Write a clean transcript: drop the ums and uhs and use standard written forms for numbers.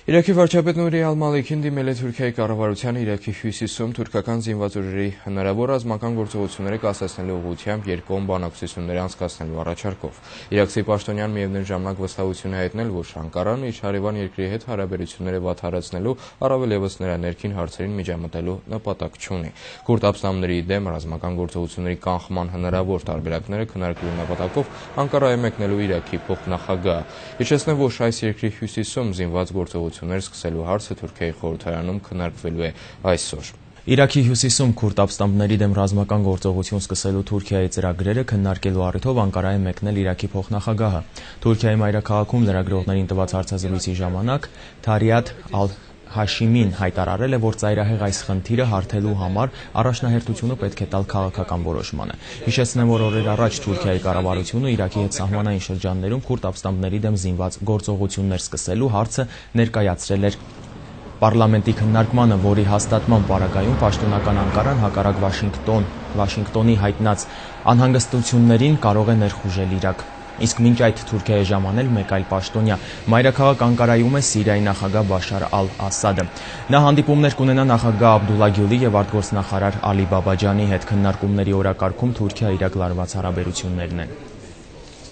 Իրաքի վարչապետ Նուրի Ալ-Մալիքին դիմել է Թուրքիայի կառավարությանը Իրաքի հյուսիսում թուրքական զինված ուժերի հնարավոր ռազմական գործողությունները կասեցնելու ուղղությամբ երկկողմ բանակցություններ անցկացնելու առաջարկով։ Իրաքցի պաշտոնյան միևնույն ժամանակ վստահություն է հայտնել, որ Անկարան իր հարևան երկրի հետ հարաբերությունները վատթարացնելու, առավել ևս նրա ներքին հարցերին միջամտելու նպատակ չունի։ Քուրդ ապստամբների դեմ ռազմական գործողությունների կանխման հնարավոր տարբերակները քննարկելու նպատակով Անկարա է մեկնելու Իրաքի փոխնախագահը։ Հիշեցնեմ, որ այս երկրի հյուսիսում զինված գործողություններ սկսելու հարցը Թուրքիայի խորհրդարանում քննարկվելու է այսօր։ Իրաքի հյուսիսում քուրդ ապստամբների դեմ ռազմական գործողություն սկսելու Թուրքիայի ծրագրերը քննարկելու առիթով Անկարա է մեկնել Իրաքի փոխնախագահը։ Թուրքիայի մայրաքաղաքում լրագրողներին տված հարցազրույցի ժամանակ Թարիաթ Ալ-Հաշիմին հայտարարել է, որ ծայրահեղ այս խնդիրը հարթելու համար առաջնահերթությունը պետք է տալ քաղաքական որոշմանը։ Հիշեցնեմ, որ օրեր առաջ Թուրքիայի կառավարությունը Իրաքի հետ սահմանային շրջաններում քուրդ ապստամբների դեմ զինված գործողություններ սկսելու հարցը ներկայացրել էր պարլամենտի քննարկմանը, որի հաստատման պարագայում պաշտոնական Անկարան հակառակ Վաշինգտոնի հայտնած անհանգստություններին կարող է ներխուժել Իրաք։ Իսկ մինչ այդ Թուրքիա է ժամանել մեկ այլ պաշտոնյա։ Մայրաքաղաք Անկարայում է Սիրիայի նախագահ Բաշար Ալ-Ասադը։ Նա հանդիպումներ կունենա նախագահ Աբդուլլա Գյուլի եւ արտգործնախարար Ալի Բաբաջանի հետ։ Քննարկումների օրակարգում Թուրքիա-Իրաք լարված հարաբերություններն են։